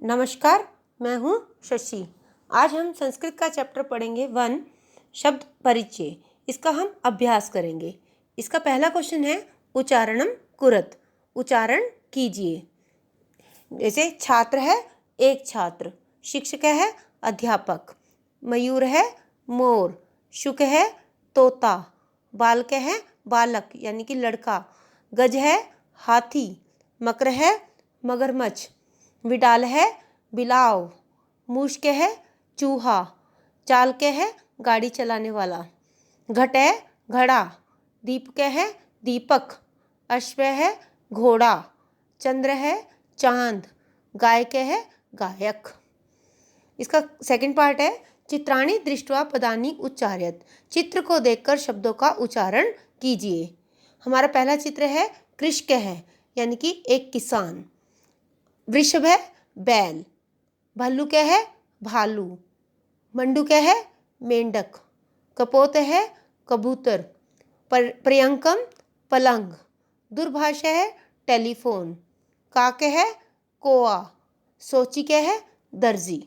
नमस्कार, मैं हूँ शशि। आज हम संस्कृत का चैप्टर पढ़ेंगे 1 शब्द परिचय। इसका हम अभ्यास करेंगे। इसका पहला क्वेश्चन है उच्चारणम कुरत, उच्चारण कीजिए। जैसे छात्र है एक छात्र, शिक्षक है अध्यापक, मयूर है मोर, शुक है तोता, बालक है बालक यानी कि लड़का, गज है हाथी, मकर है मगरमच्छ, विडाल है बिलाव, मूषक है चूहा, चालक है गाड़ी चलाने वाला, घट है घड़ा, दीपक है दीपक, अश्व है घोड़ा, चंद्र है चांद, गायक है गायक। इसका सेकंड पार्ट है चित्राणि दृष्ट्वा पदानि उच्चार्यत, चित्र को देखकर शब्दों का उच्चारण कीजिए। हमारा पहला चित्र है कृषक है यानी कि एक किसान, वृषभ है बैल, भालू क्या है भालू, मंडूक है मेंढक, कपोत है कबूतर, पर्यंकम पलंग, दूरभाष है टेलीफोन, काक है कोआ, सोचिक है दर्जी।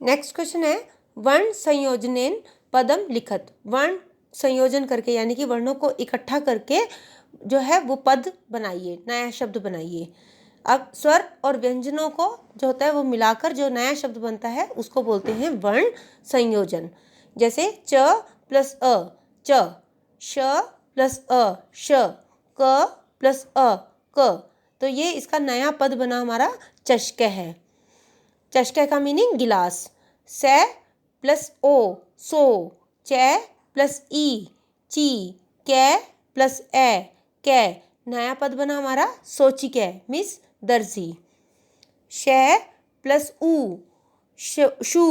नेक्स्ट क्वेश्चन है वर्ण संयोजनेन पदम लिखत, वर्ण संयोजन करके यानी कि वर्णों को इकट्ठा करके जो है वो पद बनाइए, नया शब्द बनाइए। अब स्वर और व्यंजनों को जो होता है वो मिलाकर जो नया शब्द बनता है उसको बोलते हैं वर्ण संयोजन। जैसे च प्लस अ च, श प्लस अ श, क प्लस अ क, तो ये इसका नया पद बना हमारा चषक है। चषक का मीनिंग गिलास। से प्लस ओ सो, चे प्लस ई ची, कै प्लस ए कै, नया पद बना हमारा सोचिक है मीन्स दर्जी। शे प्लस ऊ शू,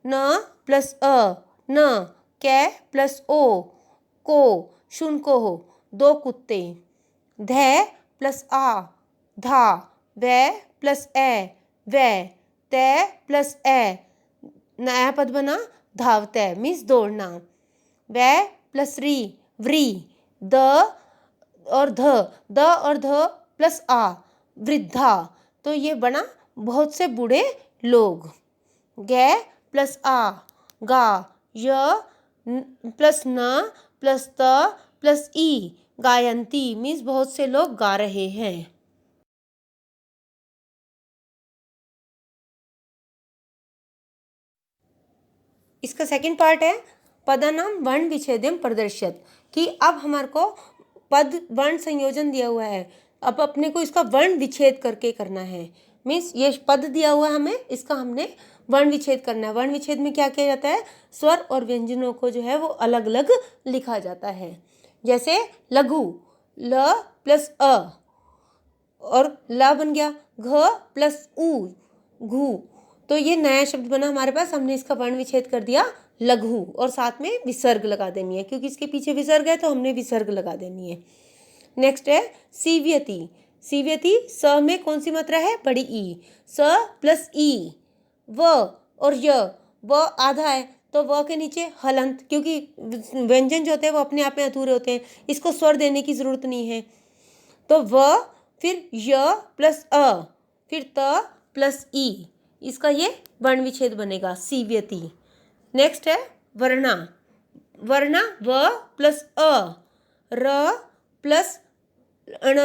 न प्लस अ न, कै प्लस ओ को, शुनको हो, दो कुत्ते। धै प्लस आ धा, वै प्लस ए वै, तै प्लस ए, नया पद बना धावतै मीन्स दौड़ना। वै प्लस री व्री, द और ध प्लस आ वृद्धा, तो ये बना बहुत से बूढ़े लोग। गै प्लस आ गा, य प्लस न प्लस त प्लस ई गायंती मीन्स बहुत से लोग गा रहे हैं। इसका सेकंड पार्ट है पदानाम वर्ण विच्छेदम प्रदर्शित, कि अब हमारे को पद वर्ण संयोजन दिया हुआ है, अब अपने को इसका वर्ण विच्छेद करके करना है। मीन्स ये पद दिया हुआ है हमें, इसका हमने वर्ण विच्छेद करना है। वर्ण विच्छेद में क्या किया जाता है, स्वर और व्यंजनों को जो है वो अलग अलग लिखा जाता है। जैसे लघु, ल प्लस अ और ला बन गया, घ प्लस ऊ घू, तो ये नया शब्द बना हमारे पास। हमने इसका वर्ण विच्छेद कर दिया लघु, और साथ में विसर्ग लगा देनी है क्योंकि इसके पीछे विसर्ग है तो हमने विसर्ग लगा देनी है। नेक्स्ट है सीव्यति। सीव्यति स में कौन सी मात्रा है, बड़ी ई, स प्लस ई, व और य, व आधा है तो व के नीचे हलंत, क्योंकि व्यंजन जो होते हैं वो अपने आप में अधूरे होते हैं, इसको स्वर देने की जरूरत नहीं है। तो व फिर य प्लस अ फिर त प्लस ई, इसका ये वर्ण विच्छेद बनेगा सीव्यति। नेक्स्ट है वर्णा। वर्णा व प्लस अ, र प्लस अण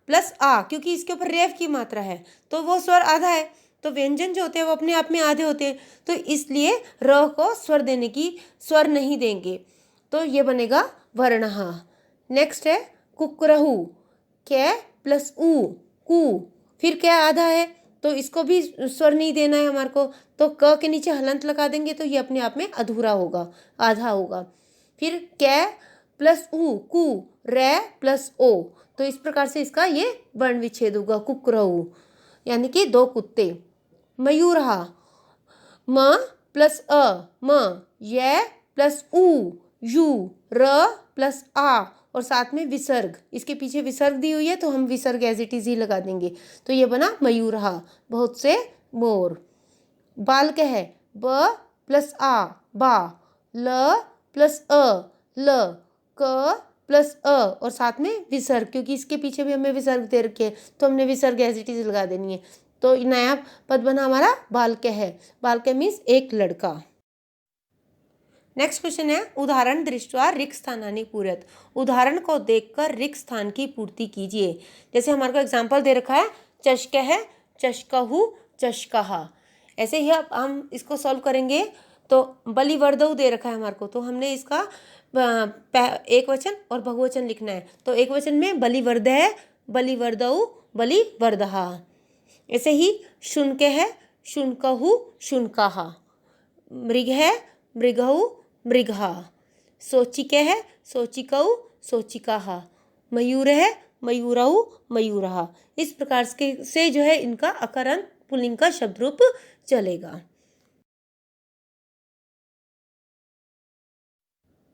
प्लस आ, क्योंकि इसके ऊपर रेफ की मात्रा है तो वो स्वर आधा है, तो व्यंजन जो होते हैं वो अपने आप में आधे होते हैं, तो इसलिए र को स्वर देने की स्वर नहीं देंगे, तो ये बनेगा वर्णहा। नेक्स्ट है कुकरहु, कै प्लस ऊ कु, फिर क्या आधा है तो इसको भी स्वर नहीं देना है हमारे को, तो क के नीचे हलंत लगा देंगे तो ये अपने आप में अधूरा होगा, आधा होगा। फिर कै प्लस ऊ कु, रै प्लस ओ, तो इस प्रकार से इसका ये वर्ण विच्छेद होगा कुकरहु यानी कि दो कुत्ते। मयूरहा, म प्लस अ म, य प्लस ऊ यू, र प्लस आ और साथ में विसर्ग, इसके पीछे विसर्ग दी हुई है तो हम विसर्ग एज इट इज ही लगा देंगे, तो ये बना मयूरहा बहुत से मोर। बालक है ब प्लस आ बा, ल प्लस अ ल, क प्लस अ और साथ में विसर्ग, क्योंकि इसके पीछे भी हमें विसर्ग दे रखे हैं तो हमने विसर्ग एज इट इज लगा देनी है। तो नया पद बना हमारा बालक है। बालक मीन्स एक लड़का। नेक्स्ट क्वेश्चन है उदाहरण दृष्ट्वा रिक्त स्थानानि पूरयत। उदाहरण को देखकर रिक्त स्थान की पूर्ति कीजिए। जैसे हमारे को एग्जाम्पल दे रखा है चषक है, चषकहु, चषकहा। ऐसे ही अब हम इसको सॉल्व करेंगे। तो बलिवर्दऊ दे रखा है हमारे को, तो हमने इसका एक वचन और बहुवचन लिखना है। तो एक वचन में बलिवर्द है, बलिवर्दऊ, बलिवर्दहा। ऐसे ही शुनक है, शुनकहु, शुनकाहा। मृग है, मृगहु, मृगहा। सोचिक है, सोचिकऊ, सोचिकाहा। मयूर है, मयूरऊ, मयूरहा। इस प्रकार से जो है इनका अकरण पुल्लिंग का शब्द रूप चलेगा।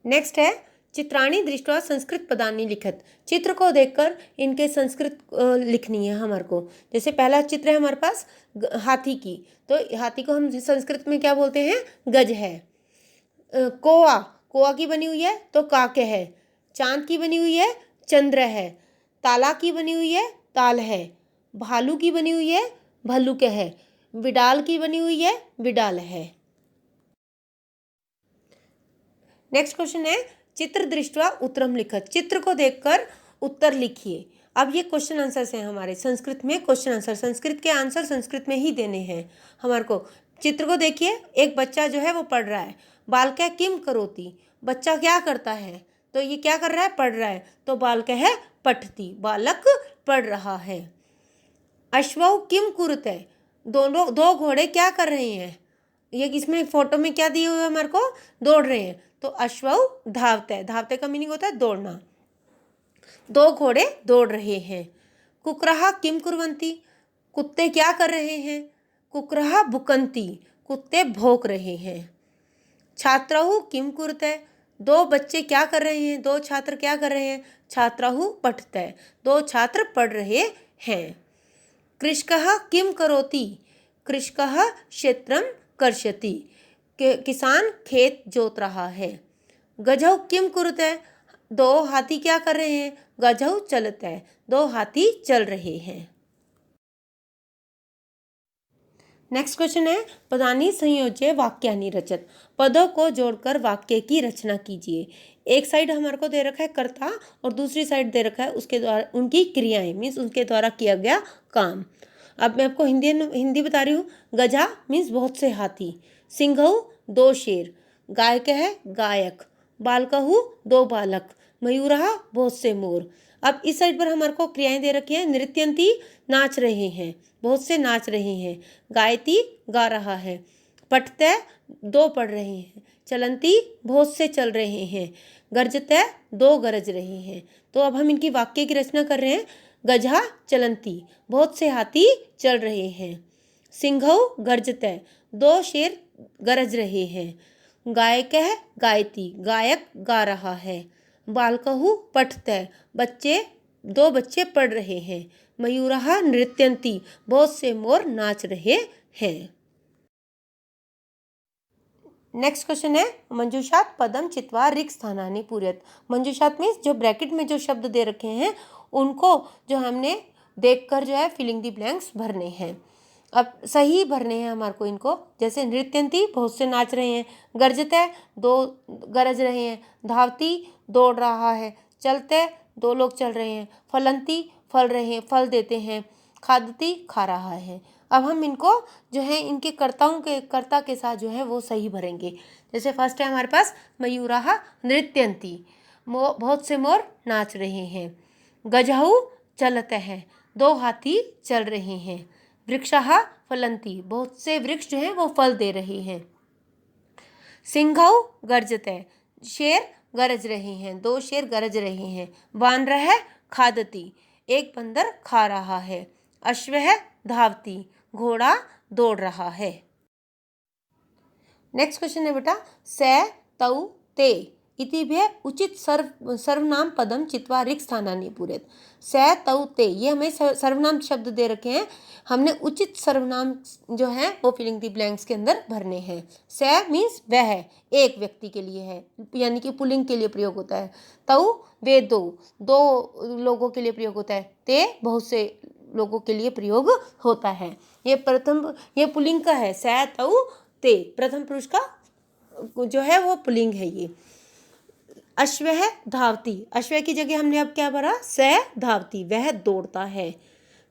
नेक्स्ट है चित्राणी दृष्ट्वा संस्कृत पदानि लिखत। चित्र को देखकर इनके संस्कृत लिखनी है हमारे को। जैसे पहला चित्र है हमारे पास हाथी की, तो हाथी को हम संस्कृत में क्या बोलते हैं? गज है। कोआ, कोआ की बनी हुई है तो काक है। चांद की बनी हुई है चंद्र है। ताला की बनी हुई है ताल है। भालू की बनी हुई है भल्लुक है। विडाल की बनी हुई है विडाल है। नेक्स्ट क्वेश्चन है चित्र दृष्ट्वा उत्तरम लिखत। चित्र को देखकर उत्तर लिखिए। अब ये क्वेश्चन आंसर्स हैं हमारे संस्कृत में। क्वेश्चन आंसर संस्कृत के आंसर संस्कृत में ही देने हैं हमारे को। चित्र को देखिए, एक बच्चा जो है वो पढ़ रहा है। बालक किम करोति, बच्चा क्या करता है? तो ये क्या कर रहा है? पढ़ रहा है। तो बालक है पठति, बालक पढ़ रहा है। अश्वौ किम कुरुते, दोनों दो घोड़े क्या कर रहे हैं? ये इसमें फोटो में क्या दिए हुए हमारे को? दौड़ रहे हैं। तो अश्वौ धावते, धावते का मीनिंग होता है दौड़ना। दो घोड़े दौड़ रहे हैं। कुकरहा किम कुर्वन्ति, कुत्ते क्या कर रहे हैं? कुकरहा भुकन्ति, कुत्ते भौंक रहे हैं। छात्रहु किम कुरुते, दो बच्चे क्या कर रहे हैं? दो छात्र क्या कर रहे हैं? छात्रहु पठते, दो छात्र पढ़ रहे हैं। कृषकः किम करोति, कृषकः क्षेत्रम कर्षति, किसान खेत जोत रहा है। गजहु किम कुरुते, दो हाथी क्या कर रहे हैं? गजहु चलते, दो हाथी चल रहे हैं। नेक्स्ट क्वेश्चन है पदानि संयोज्य वाक्यानि रचत। पदों को जोड़कर वाक्य की रचना कीजिए। एक साइड हमारे को दे रखा है कर्ता और दूसरी साइड दे रखा है उसके द्वारा उनकी क्रियाएं, मीन्स उनके द्वारा किया गया काम। अब मैं आपको हिंदी बता रही हूँ। गजा मीन्स बहुत से हाथी। सिंघऊ दो शेर। गायक है गायक। बालकहु दो बालक। मयूरहा बहुत से मोर। अब इस साइड पर हमारे को क्रियाएं दे रखी है। नृत्यंती नाच रहे हैं, बहुत से नाच रहे हैं। गायती गा रहा है। पठते दो पढ़ रहे हैं। चलंती बहुत से चल रहे हैं। गरजते दो गरज रहे हैं। तो अब हम इनकी वाक्य की रचना कर रहे हैं। गजा चलंती, बहुत से हाथी चल रहे हैं। सिंघऊ गरजते, दो शेर गरज रहे हैं। गायक है गायती, गायक गा रहा है। बालकहु पठते, दो बच्चे पढ़ रहे हैं। मयूरहा नृत्यंती, बहुत से मोर नाच रहे हैं। नेक्स्ट क्वेश्चन है मंजूषात पदम चित्वा रिक्त स्थानानि पूरयत। मंजूषात मीन्स जो ब्रैकेट में जो शब्द दे रखे हैं उनको जो हमने देखकर जो है फिलिंग दी ब्लैंक्स भरने हैं। अब सही भरने हैं हमारे को इनको। जैसे नृत्यंती बहुत से नाच रहे हैं। गरजते दो गरज रहे हैं। धावती दौड़ रहा है। चलते दो लोग चल रहे हैं। फलंती फल रहे हैं, फल देते हैं। खादती खा रहा है। अब हम इनको जो है इनके कर्ता के साथ जो है वो सही भरेंगे। जैसे फर्स्ट है हमारे पास मयूरहा नृत्यंती, बहुत से मोर नाच रहे हैं। गजहु चलते हैं, दो हाथी चल रहे हैं। वृक्षहा फलंती, बहुत से वृक्ष जो हैं वो फल दे रहे हैं। सिंघऊ गरजते, शेर गरज रहे हैं, दो शेर गरज रहे हैं। वानरः खादती, एक बंदर खा रहा है। अश्वः धावती, घोड़ा दौड़ रहा है। नेक्स्ट क्वेश्चन है बेटा से तऊ ते, इति भे उचित सर्वनाम पदम चित्वा रिक्त स्थानानि पूरेत। स तौ ते, ये हमें सर्वनाम शब्द दे रखे हैं, हमने उचित सर्वनाम जो है वो फिलिंग द ब्लैंक्स के अंदर भरने हैं। स मीन्स वह है, एक व्यक्ति के लिए है, यानी कि पुल्लिंग के लिए प्रयोग होता है। तौ वे दो लोगों के लिए प्रयोग होता है। ते बहुत से लोगों के लिए प्रयोग होता है। ये पुल्लिंग का है, स तौ ते, प्रथम पुरुष का जो है वो पुल्लिंग है ये। अश्वः धावती, अश्व की जगह हमने अब क्या भरा, स धावती, वह दौड़ता है।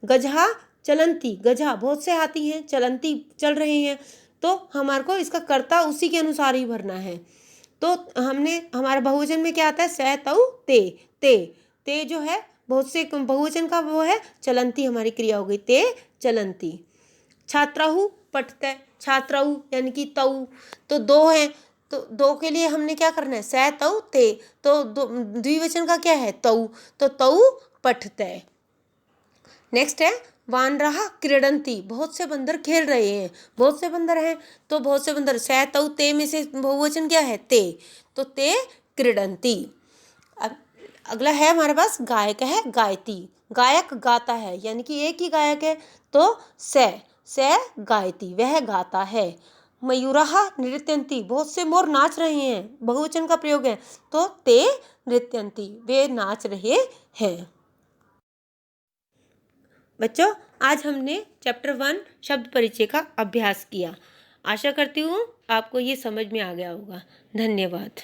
गजहा चलंती, गजहा बहुत से हाथी हैं, चलंती चल रहे हैं, तो हमारे को इसका कर्ता उसी के अनुसार ही भरना है। तो हमने हमारे बहुवचन में क्या आता है, स तौ ते जो है बहुत से बहुवचन का वो है, चलंती हमारी क्रिया हो गई, ते चलंती। छात्राहु पठते, छात्राहु यानी कि तौ, तो दो हैं, तो दो के लिए हमने क्या करना है, स तौ ते, तो द्विवचन का क्या है, तौ, तो तौ पठते। नेक्स्ट है वानराः क्रीडन्ति, बहुत से बंदर खेल रहे हैं, बहुत से बंदर हैं, तो बहुत से बंदर, स तौ ते में से बहुवचन क्या है, ते, तो ते क्रीडन्ति। अब अगला है हमारे पास गायक है गायती, गायक गाता है, यानी कि एक ही गायक है, तो स गायती, वह गाता है। मयूराः नृत्यन्ति, बहुत से मोर नाच रहे हैं, बहुवचन का प्रयोग है, तो ते नृत्यन्ति, वे नाच रहे हैं। बच्चों, आज हमने चैप्टर 1 शब्द परिचय का अभ्यास किया। आशा करती हूँ आपको ये समझ में आ गया होगा। धन्यवाद।